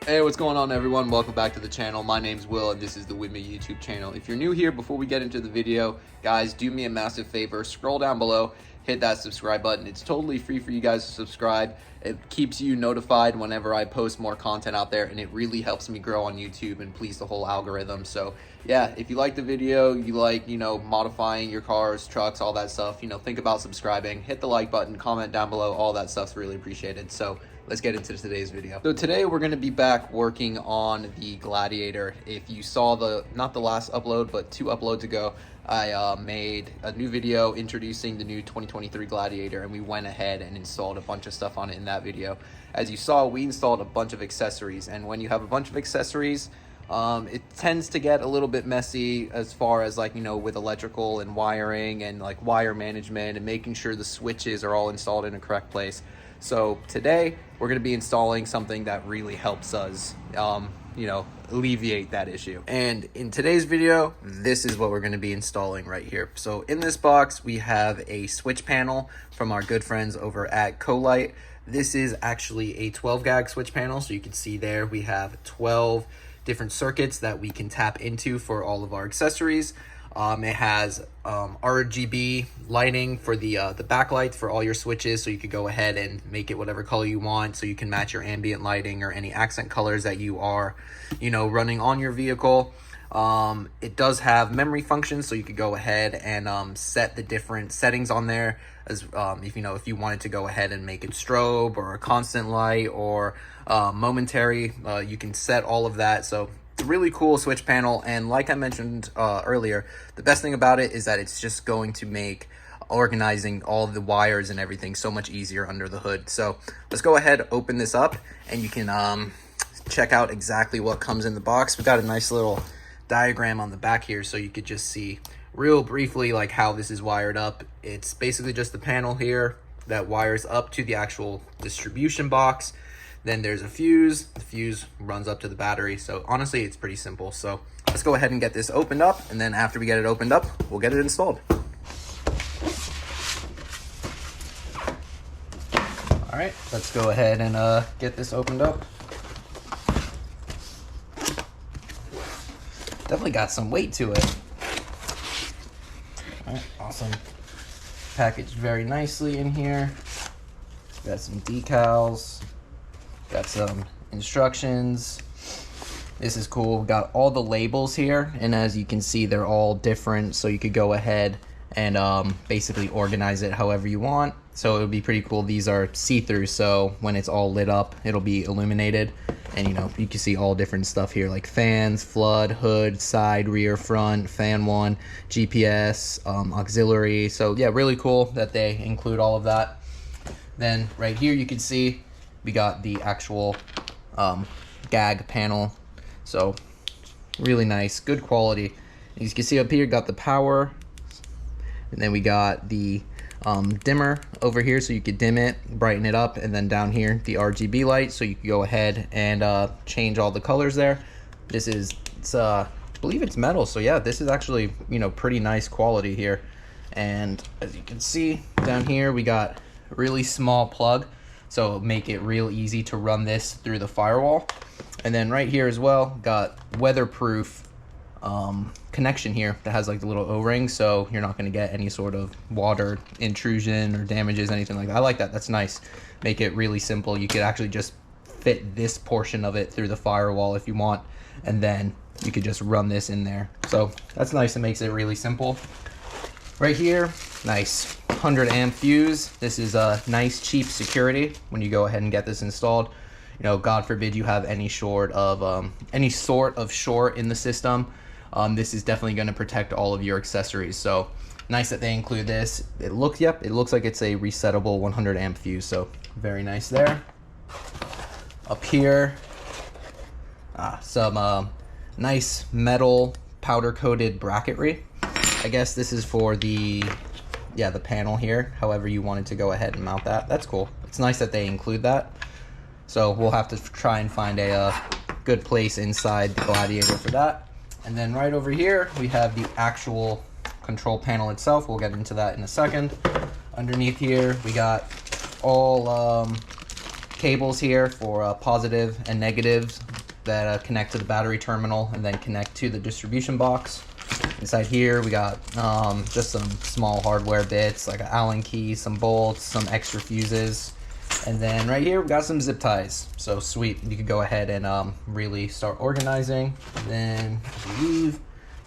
Hey, what's going on, everyone? Welcome back to the channel. My name's Will and this is the Wimya YouTube channel. If you're new here, before we get into the video, guys, do me a massive favor, scroll down below, hit that subscribe button. It's totally free for you guys to subscribe. It keeps you notified whenever I post more content out there, and it really helps me grow on YouTube and please the whole algorithm. So yeah, if you like the video, you like, modifying your cars, trucks, all that stuff, think about subscribing, hit the like button, comment down below, all that stuff's really appreciated. So let's get into today's video. So today we're going to be back working on the Gladiator. If you saw not the last upload, but 2 uploads ago, I made a new video introducing the new 2023 Gladiator, and we went ahead and installed a bunch of stuff on it in that video. As you saw, we installed a bunch of accessories, and when you have a bunch of accessories, it tends to get a little bit messy as far as with electrical and wiring and wire management and making sure the switches are all installed in a correct place. So today we're going to be installing something that really helps us, alleviate that issue. And in today's video, this is what we're going to be installing right here. So in this box, we have a switch panel from our good friends over at Colite. This is actually a 12 gag switch panel. So you can see there we have 12 different circuits that we can tap into for all of our accessories. It has RGB lighting for the backlights for all your switches, so you could go ahead and make it whatever color you want, so you can match your ambient lighting or any accent colors that you are, running on your vehicle. It does have memory functions, so you could go ahead and set the different settings on there, as if you wanted to go ahead and make it strobe or a constant light or momentary, you can set all of that. So it's a really cool switch panel, and like I mentioned earlier, the best thing about it is that it's just going to make organizing all the wires and everything so much easier under the hood. So let's go ahead, open this up, and you can check out exactly what comes in the box. We've got a nice little diagram on the back here, so you could just see real briefly how this is wired up. It's basically just the panel here that wires up to the actual distribution box. Then there's a fuse. The fuse runs up to the battery. So honestly, it's pretty simple. So let's go ahead and get this opened up, and then after we get it opened up, we'll get it installed. All right, let's go ahead and get this opened up. Definitely got some weight to it. All right, awesome. Packaged very nicely in here. Got some decals. Got some instructions. This is cool. We've got all the labels here, and as you can see, they're all different, so you could go ahead and basically organize it however you want. So it would be pretty cool. These are see-through, so when it's all lit up, it'll be illuminated, and you can see all different stuff here, like fans, flood, hood, side, rear, front, fan 1, GPS, auxiliary. So yeah, really cool that they include all of that. Then right here you can see we got the actual gag panel, so really nice, good quality. As you can see up here, got the power, and then we got the dimmer over here, so you could dim it, brighten it up, and then down here the RGB light, so you can go ahead and change all the colors there. This is, I believe it's metal, so yeah, this is actually pretty nice quality here. And as you can see down here, we got a really small plug, so make it real easy to run this through the firewall. And then right here as well, got weatherproof connection here that has the little O-ring, so you're not going to get any sort of water intrusion or damages, anything like that. I like that. That's nice. Make it really simple. You could actually just fit this portion of it through the firewall if you want, and then you could just run this in there. So that's nice. It makes it really simple. Right here, nice 100 amp fuse. This is a nice cheap security when you go ahead and get this installed. God forbid you have any sort of short in the system. This is definitely going to protect all of your accessories. So nice that they include this. It looks like it's a resettable 100 amp fuse. So very nice there. Up here, some nice metal powder coated bracketry. I guess this is for the panel here, however you wanted to go ahead and mount that. That's cool. It's nice that they include that. So we'll have to try and find a good place inside the Gladiator for that. And then right over here, we have the actual control panel itself. We'll get into that in a second. Underneath here, we got all cables here for positive and negatives that connect to the battery terminal and then connect to the distribution box. Inside here we got just some small hardware bits like an Allen key, some bolts, some extra fuses, and then right here we got some zip ties. So sweet, you could go ahead and really start organizing. And then I believe,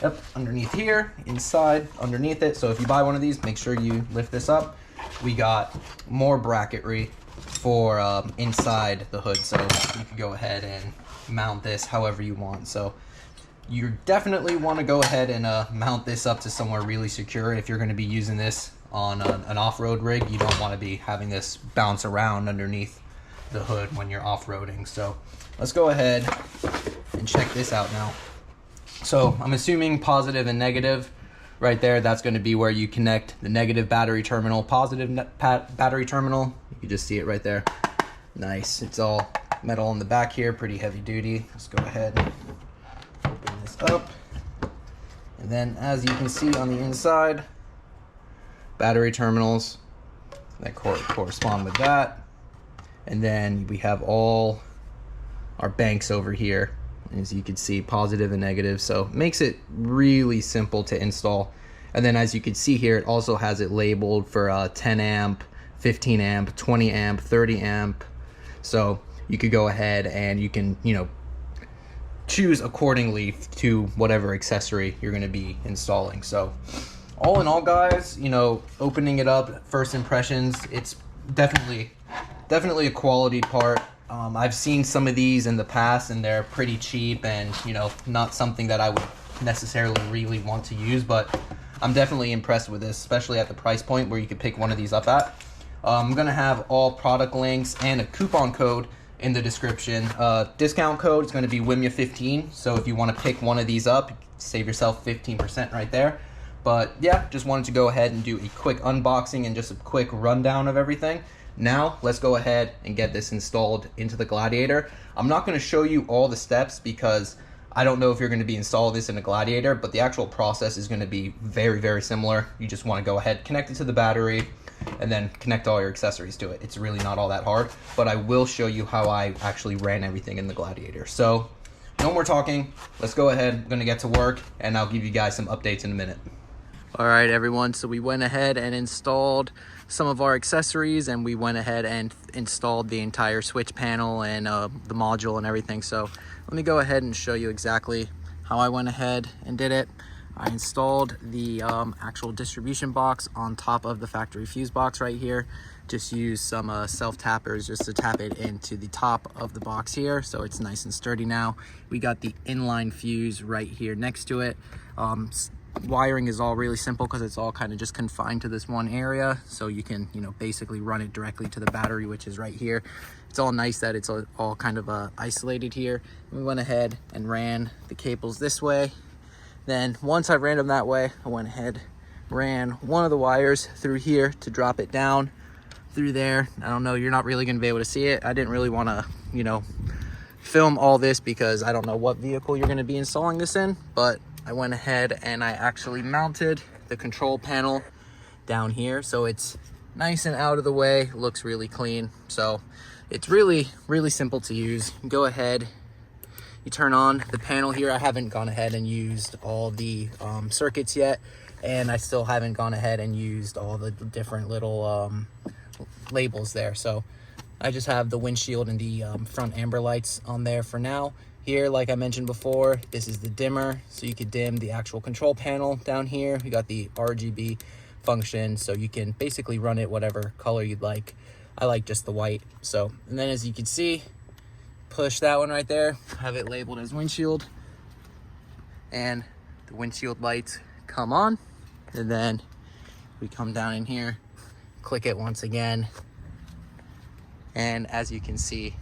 yep, underneath here, inside, underneath it. So if you buy one of these, make sure you lift this up. We got more bracketry for inside the hood, so you can go ahead and mount this however you want. So you definitely want to go ahead and mount this up to somewhere really secure. If you're going to be using this on an off-road rig, you don't want to be having this bounce around underneath the hood when you're off-roading. So let's go ahead and check this out now. So I'm assuming positive and negative right there. That's going to be where you connect the negative battery terminal, positive battery terminal. You can just see it right there. Nice. It's all metal on the back here, pretty heavy duty. Let's go ahead and open this up. And then as you can see on the inside, battery terminals that correspond with that. And then we have all our banks over here, as you can see, positive and negative. So it makes it really simple to install. And then as you can see here, it also has it labeled for 10 amp, 15 amp, 20 amp, 30 amp. So you could go ahead and you can, choose accordingly to whatever accessory you're going to be installing. So all in all, guys, opening it up, first impressions, it's definitely a quality part. I've seen some of these in the past and they're pretty cheap and not something that I would necessarily really want to use, but I'm definitely impressed with this, especially at the price point where you could pick one of these up at. I'm gonna have all product links and a coupon code in the description. Discount code is going to be Wimya15, so if you want to pick one of these up, save yourself 15% right there. But yeah, just wanted to go ahead and do a quick unboxing and just a quick rundown of everything. Now let's go ahead and get this installed into the Gladiator. I'm not going to show you all the steps because I don't know if you're going to be installing this in a Gladiator, but the actual process is going to be very, very similar. You just want to go ahead, connect it to the battery, and then connect all your accessories to it. It's really not all that hard, but I will show you how I actually ran everything in the Gladiator. So no more talking, let's go ahead. I'm gonna get to work and I'll give you guys some updates in a minute. All right, everyone, so we went ahead and installed some of our accessories and we went ahead and installed the entire switch panel and the module and everything. So let me go ahead and show you exactly how I went ahead and did it. I installed the actual distribution box on top of the factory fuse box right here. Just use some self-tappers just to tap it into the top of the box here, so it's nice and sturdy now. We got the inline fuse right here next to it. Wiring is all really simple because it's all kind of just confined to this one area, so you can basically run it directly to the battery, which is right here. It's all nice that it's all kind of isolated here. We went ahead and ran the cables this way. Then once I ran them that way, I went ahead, ran one of the wires through here to drop it down through there. I don't know, you're not really gonna be able to see it. I didn't really wanna, film all this because I don't know what vehicle you're gonna be installing this in, but I went ahead and I actually mounted the control panel down here. So it's nice and out of the way, looks really clean. So it's really, really simple to use. Go ahead, you turn on the panel here. I haven't gone ahead and used all the circuits yet, and I still haven't gone ahead and used all the different little labels there. So I just have the windshield and the front amber lights on there for now. Here, like I mentioned before, this is the dimmer, so you could dim the actual control panel down here. We got the RGB function, so you can basically run it whatever color you'd like. I like just the white. So, and then as you can see, push that one right there, have it labeled as windshield, and the windshield lights come on. And then we come down in here, click it once again, and as you can see,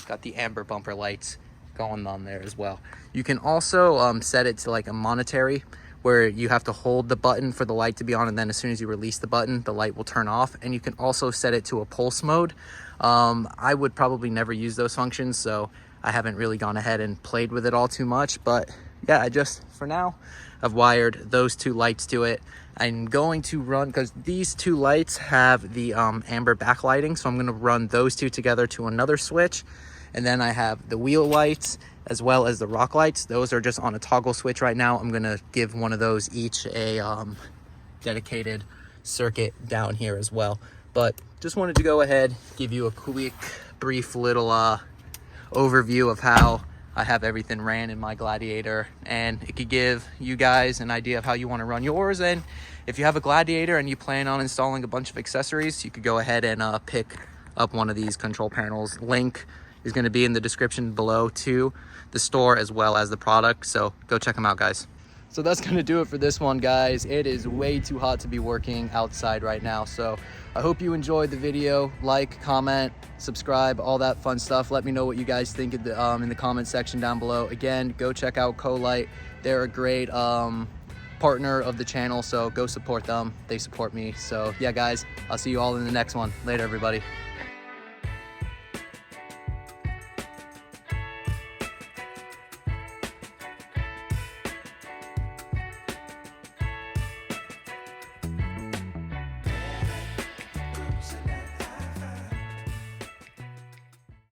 got the amber bumper lights going on there as well. You can also set it to like a monetary, where you have to hold the button for the light to be on, and then as soon as you release the button, the light will turn off. And you can also set it to a pulse mode. I would probably never use those functions, so I haven't really gone ahead and played with it all too much. But yeah, for now, I've wired those two lights to it. I'm going to run, because these two lights have the amber backlighting, so I'm going to run those two together to another switch. And then I have the wheel lights as well as the rock lights. Those are just on a toggle switch right now. I'm gonna give one of those each a dedicated circuit down here as well. But just wanted to go ahead, give you a quick, brief little overview of how I have everything ran in my Gladiator, and it could give you guys an idea of how you want to run yours. And if you have a Gladiator and you plan on installing a bunch of accessories, you could go ahead and pick up one of these control panels. Link is going to be in the description below to the store as well as the product, so go check them out, guys. So that's going to do it for this one, guys. It is way too hot to be working outside right now, so I hope you enjoyed the video. Like, comment, subscribe, all that fun stuff. Let me know what you guys think in the comment section down below. Again, go check out Colite. They're a great partner of the channel, so go support them. They support me. So yeah, guys, I'll see you all in the next one. Later, everybody.